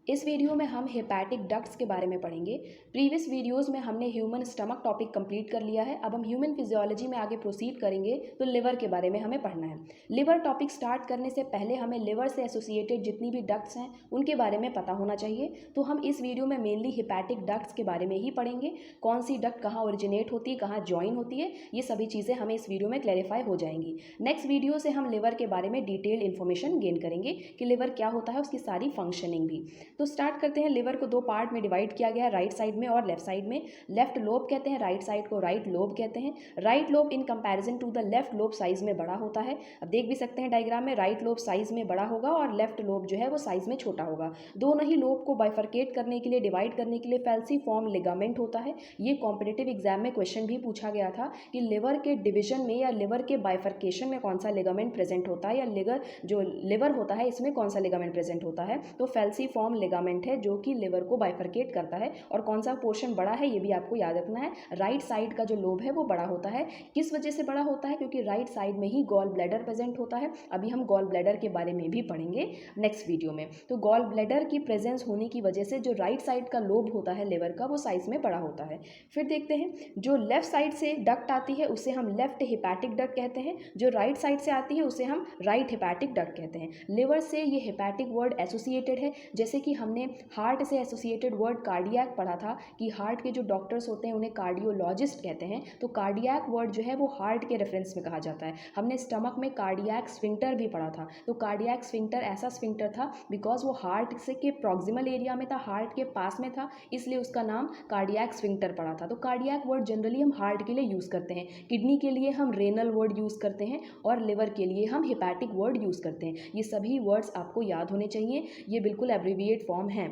इस वीडियो में हम हेपैटिक डक्ट्स के बारे में पढ़ेंगे। प्रीवियस वीडियोस में हमने ह्यूमन स्टमक टॉपिक कंप्लीट कर लिया है। अब हम ह्यूमन फिजियोलॉजी में आगे प्रोसीड करेंगे तो लिवर के बारे में हमें पढ़ना है। लिवर टॉपिक स्टार्ट करने से पहले हमें लिवर से एसोसिएटेड जितनी भी डक्ट्स हैं उनके बारे में पता होना चाहिए। तो हम इस वीडियो में मेनली हेपैटिक डक्ट्स के बारे में ही पढ़ेंगे। कौन सी डक्ट कहाँ ओरिजिनेट होती है, कहाँ ज्वाइन होती है, ये सभी चीज़ें हमें इस वीडियो में क्लैरिफाई हो जाएंगी। नेक्स्ट वीडियो से हम लिवर के बारे में डिटेल्ड इन्फॉर्मेशन गेन करेंगे कि लिवर क्या होता है, उसकी सारी फंक्शनिंग भी। तो स्टार्ट करते हैं। लिवर को दो पार्ट में डिवाइड किया गया है, राइट साइड में और लेफ्ट साइड में। लेफ्ट लोब कहते हैं, राइट साइड को राइट लोब कहते हैं। Right lobe in comparison to the left lobe size में बड़ा होता है। अब देख भी सकते हैं डायग्राम में, राइट लोब साइज में बड़ा होगा और लेफ्ट लोब जो है वो साइज में छोटा होगा। दोनों ही लोब को बाइफरकेट करने के लिए, डिवाइड करने के लिए फैल्सीफॉर्म लिगामेंट होता है। ये कॉम्पिटिटिव एग्जाम में क्वेश्चन भी पूछा गया था कि लिवर के डिवीजन में या लिवर के बाइफरकेशन में कौन सा लिगामेंट प्रेजेंट होता है, या लिवर होता है इसमें कौन सा लिगामेंट प्रेजेंट होता है। तो फैल्सीफॉर्म लिगामेंट है जो कि लिवर को बाइफरकेट करता है। और कौन सा पोर्शन बड़ा है ये भी आपको याद रखना है। राइट साइड का जो लोब है वो बड़ा होता है। किस वजह से बड़ा होता है? क्योंकि राइट साइड में ही गॉल ब्लैडर प्रेजेंट होता है। अभी हम गॉल ब्लैडर के बारे में भी पढ़ेंगे नेक्स्ट वीडियो में। तो गॉल ब्लैडर की प्रेजेंस होने की वजह से जो राइट साइड का लोब होता है लिवर का, वो साइज में बड़ा होता है। फिर देखते हैं, जो लेफ्ट साइड से डक्ट आती है उसे हम लेफ्ट हेपैटिक डक्ट कहते हैं। जो राइट साइड से आती है उसे हम राइट हेपैटिक डक्ट कहते हैं। लिवर से ये हेपैटिक वर्ड एसोसिएटेड है। जैसे कि हमने हार्ट से एसोसिएटेड वर्ड कार्डियक पढ़ा था कि हार्ट के जो डॉक्टर्स होते हैं उन्हें कार्डियोलॉजिस्ट कहते हैं। तो कार्डियक वर्ड जो है वो हार्ट के रेफरेंस में कहा जाता है। हमने स्टमक में कार्डियक स्फिंक्टर भी पढ़ा था। तो कार्डियक स्फिंक्टर ऐसा स्फिंक्टर था बिकॉज वो हार्ट से के प्रॉक्सिमल एरिया में था, हार्ट के पास में था, इसलिए उसका नाम कार्डियक स्फिंक्टर पड़ा था। तो कार्डियक वर्ड जनरली हम हार्ट के लिए यूज़ करते हैं, किडनी के लिए हम रेनल वर्ड यूज़ करते हैं और लिवर के लिए हम हेपैटिक वर्ड यूज़ करते हैं। ये सभी वर्ड्स आपको याद होने चाहिए, ये बिल्कुल एब्रिविएट फॉर्म है।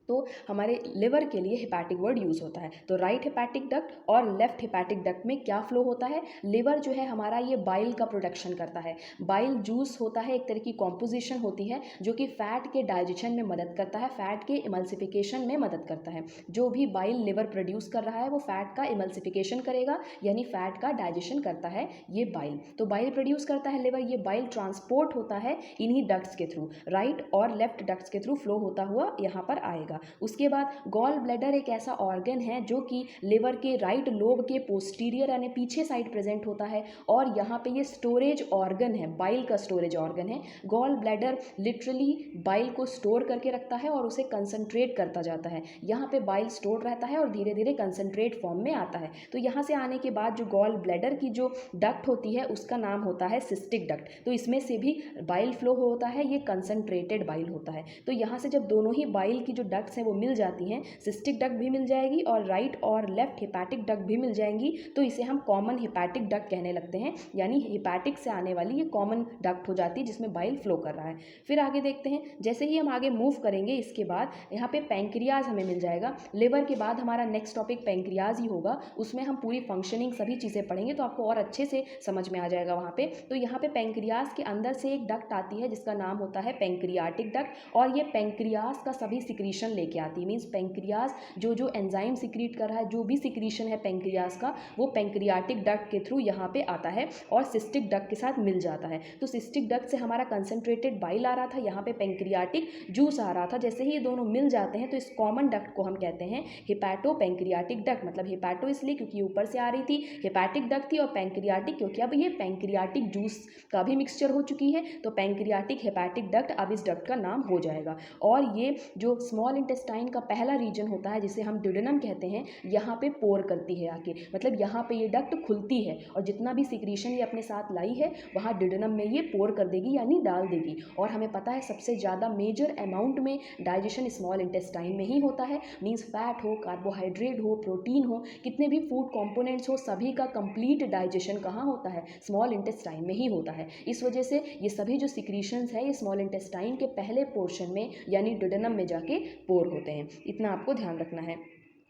तो हमारे लिवर के लिए हेपैटिक वर्ड यूज़ होता है। तो राइट हेपैटिक डक्ट और लेफ्ट हेपैटिक डक्ट में क्या फ्लो होता है? लिवर जो है हमारा ये बाइल का प्रोडक्शन करता है। बाइल जूस होता है, एक तरह की कॉम्पोजिशन होती है जो कि फैट के डाइजेशन में मदद करता है, फैट के इमल्सिफिकेशन में मदद करता है। जो भी बाइल लिवर प्रोड्यूस कर रहा है वो फैट का इमल्सिफिकेशन करेगा, यानी फैट का डाइजेशन करता है ये बाइल। तो बाइल प्रोड्यूस करता है लिवर, ये बाइल ट्रांसपोर्ट होता है इन्हीं डक्ट्स के थ्रू, राइट और लेफ्ट डक्ट्स के थ्रू फ्लो होता हुआ यहाँ पर आएगा। उसके बाद गॉल ब्लैडर एक ऐसा ऑर्गन है जो कि लिवर के राइट लोब के पोस्टीरियर यानी पीछे साइड प्रेजेंट होता है और यहाँ पे ये स्टोरेज ऑर्गन है, बाइल का स्टोरेज ऑर्गन है। गॉल ब्लैडर लिटरली बाइल को स्टोर करके रखता है और उसे कंसंट्रेट करता जाता है। यहाँ पे बाइल स्टोर रहता है और धीरे धीरे कंसंट्रेट फॉर्म में आता है। तो यहाँ से आने के बाद जो गॉल ब्लैडर की जो डक्ट होती है उसका नाम होता है सिस्टिक डक्ट। तो इसमें से भी बाइल फ्लो होता है, ये कंसंट्रेटेड बाइल होता है। तो यहाँ से जब दोनों ही बाइल की जो डक्ट्स हैं वो मिल जाती हैं, सिस्टिक डक्ट भी मिल जाएगी और राइट और लेफ्ट हेपैटिक डक्ट भी मिल जाएंगी, तो इसे हम कॉमन हेपैटिक डक्ट कहने लगते हैं। यानी हेपैटिक से आने वाली ये कॉमन डक्ट हो जाती है जिसमें बाइल फ्लो कर रहा है। फिर आगे देखते हैं, जैसे ही हम आगे मूव करेंगे इसके बाद यहाँ पे पैंक्रियाज हमें मिल जाएगा। लिवर के बाद हमारा नेक्स्ट टॉपिक पैंक्रियाज ही होगा, उसमें हम पूरी फंक्शनिंग सभी चीज़ें पढ़ेंगे तो आपको और अच्छे से समझ में आ जाएगा वहाँ पे। तो यहाँ पे पैंक्रियाज के अंदर से एक डक्ट आती है जिसका नाम होता है पैंक्रियाटिक डक्ट और ये पैंक्रियाज का सभी सिक्रीशन लेके आती है। मीन्स पैंक्रियाज जो एंजाइम सिक्रीट कर रहा है, जो भी सिक्रीशन है पैंक्रियाज का, वो पैंक्रियाटिक डक्ट के थ्रू यहाँ पे आता है और सिस्टिक डक्ट के साथ मिल जाता है। तो सिस्टिक डक्ट से हमारा कंसंट्रेटेड बाइल आ रहा था, यहाँ पे पैंक्रियाटिक जूस आ रहा था। जैसे ही ये दोनों मिल जाते हैं तो इस कॉमन डक्ट को हम कहते हैं हेपैटो पैंक्रियाटिक डक्ट। मतलब हेपैटो इसलिए क्योंकि ऊपर से आ रही थी, हेपैटिक डक्ट थी, और पैंक्रियाटिक क्योंकि अब ये पैंक्रियाटिक जूस का भी मिक्सचर हो चुकी है। तो पैंक्रियाटिक हेपैटिक डक्ट अब इस डक्ट का नाम हो जाएगा। और ये जो स्मॉल इंटेस्टाइन का पहला रीजन होता है जिसे हम ड्यूडेनम कहते हैं, यहाँ पे पोर करती है आके, मतलब यहाँ पे ये डक्ट खुलती है और जितना भी सिक्रीशन ये अपने साथ लाई है वहाँ ड्यूडेनम में ये पोर कर देगी यानी डाल देगी। और हमें पता है सबसे ज़्यादा मेजर अमाउंट में डाइजेशन स्मॉल इंटेस्टाइन में ही होता है। मीन्स फैट हो, कार्बोहाइड्रेट हो, प्रोटीन हो, कितने भी फूड कॉम्पोनेंट्स हो, सभी का कंप्लीट डाइजेशन कहाँ होता है? स्मॉल इंटेस्टाइन में ही होता है। इस वजह से ये सभी जो सिक्रीशंस है ये स्मॉल इंटेस्टाइन के पहले पोर्शन में यानी ड्यूडेनम में जाके पोर होते हैं। इतना आपको ध्यान रखना है।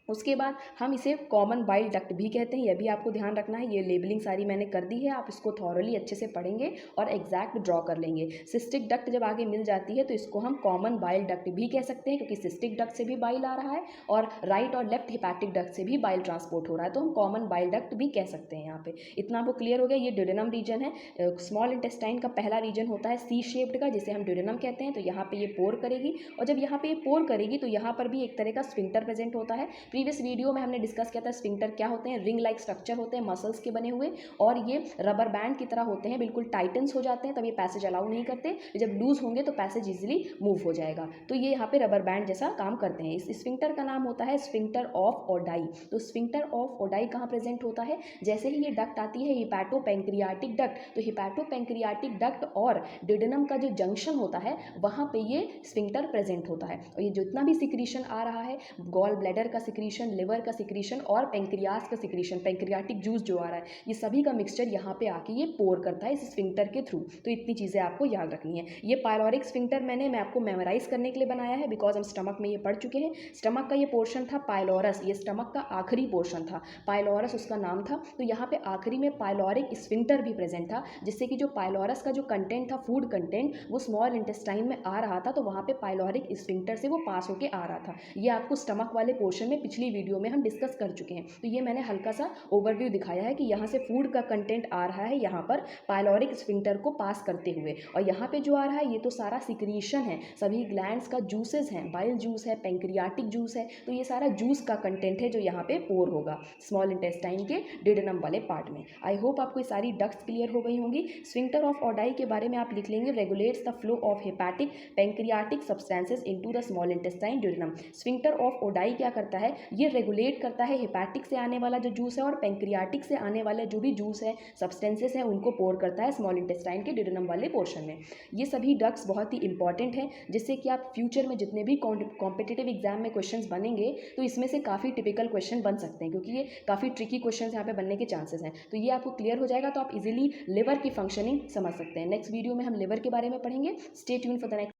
उसके बाद हम इसे कॉमन बाइल डक्ट भी कहते हैं, यह भी आपको ध्यान रखना है। ये लेबलिंग सारी मैंने कर दी है, आप इसको थॉरली अच्छे से पढ़ेंगे और एग्जैक्ट ड्रॉ कर लेंगे। सिस्टिक डक्ट जब आगे मिल जाती है तो इसको हम कॉमन बाइल डक्ट भी कह सकते हैं, क्योंकि सिस्टिक डक्ट से भी बाइल आ रहा है और राइट और लेफ्ट हिपैटिक डक्ट से भी बाइल ट्रांसपोर्ट हो रहा है, तो हम कॉमन बाइल डक्ट भी कह सकते हैं। यहाँ पे इतना आपको क्लियर हो गया। ये ड्यूडेनम रीजन है, स्मॉल इंटेस्टाइन का पहला रीजन होता है सी शेप्ड का, जिसे हम ड्यूडेनम कहते हैं। तो यहाँ पे ये पोर करेगी, और जब यहाँ पे ये पोर करेगी तो यहाँ पर भी एक तरह का स्फिंक्टर प्रेजेंट होता है। प्रीवियस वीडियो में हमने डिस्कस किया था स्फिंक्टर क्या होते हैं। रिंग लाइक स्ट्रक्चर होते हैं मसल्स के बने हुए, और ये रबर बैंड की तरह होते हैं, बिल्कुल टाइटन्स हो जाते हैं, तब ये पैसेज अलाउ नहीं करते। जब लूज होंगे तो पैसेज इजिली मूव हो जाएगा। तो ये यहाँ पे रबर बैंड जैसा काम करते हैं। इस स्फिंक्टर का नाम होता है स्फिंक्टर ऑफ ओडाई। तो स्फिंक्टर ऑफ ओडाई कहाँ प्रेजेंट होता है? जैसे ही ये डक्ट आती है हिपैटोपैंक्रियाटिक डक्ट, तो हिपैटोपैंक्रियाटिक डक्ट और ड्यूडेनम का जो जंक्शन होता है वहाँ पे ये स्फिंक्टर प्रेजेंट होता है। और ये जितना भी सिक्रीशन आ रहा है, गॉल ब्लैडर का सिक्रीशन, लिवर का सिक्रीशन और पेंक्रियास का सिक्रीशन, पेंक्रियाटिक जूस जो आ रहा है, ये सभी का मिक्सचर यहाँ पे आके ये पोर करता है इस स्फिंक्टर के थ्रू। तो इतनी चीज़ें आपको याद रखनी है। ये पायलोरिक स्फिंक्टर मैं आपको मेमोराइज करने के लिए बनाया है, बिकॉज हम स्टमक में ये पढ़ चुके हैं। स्टमक का ये पोर्शन था पायलोरस, ये स्टमक का आखिरी पोर्शन था, पायलोरस उसका नाम था। तो यहाँ पे आखिरी में पायलोरिक स्फिंक्टर भी प्रेजेंट था, जिससे कि जो पायलोरस का जो कंटेंट था, फूड कंटेंट, वो स्मॉल इंटेस्टाइन में आ रहा था, तो वहाँ पे पायलोरिक स्फिंक्टर से वो पास होके आ रहा था। ये आपको स्टमक वाले पोर्शन में पिछली वीडियो में हम डिस्कस कर चुके हैं। तो ये मैंने हल्का सा ओवरव्यू दिखाया है कि यहाँ से फूड का कंटेंट आ रहा है यहाँ पर पायलोरिक स्फिंक्टर को पास करते हुए, और यहाँ पे जो आ रहा है ये तो सारा सिक्रीशन है, सभी ग्लैंड्स का जूसेस हैं, बाइल जूस है, पेंक्रियाटिक जूस है। तो ये सारा जूस का कंटेंट है जो यहाँ पे पोर होगा स्मॉल इंटेस्टाइन के ड्यूडेनम वाले पार्ट में। आई होप आपको ये सारी डक्ट्स क्लियर हो गई होंगी। स्फिंक्टर ऑफ ओडाई के बारे में आप लिख लेंगे, regulates the flow of hepatic pancreatic substances into the small intestine duodenum. Sphincter of Oddi क्या करता है? ये रेगुलेट करता है हेपाटिक से आने वाला जो जूस है और पेंक्रियाटिक से आने वाले जो भी जूस है, सब्सटेंसेस हैं, उनको पोर करता है स्मॉल इंटेस्टाइन के ड्यूडेनम वाले पोर्शन में। ये सभी डक्ट्स बहुत ही इंपॉर्टेंट हैं, जिससे कि आप फ्यूचर में जितने भी कॉम्पिटिटिव एग्जाम में क्वेश्चंस बनेंगे तो इसमें से काफ़ी टिपिकल क्वेश्चन बन सकते हैं, क्योंकि ये काफ़ी ट्रिकी क्वेश्चन यहाँ पे बनने के चांसेस हैं। तो ये आपको क्लियर हो जाएगा, तो आप इजीली लिवर की फंक्शनिंग समझ सकते हैं। नेक्स्ट वीडियो में हम लिवर के बारे में पढ़ेंगे। Stay tune for the next.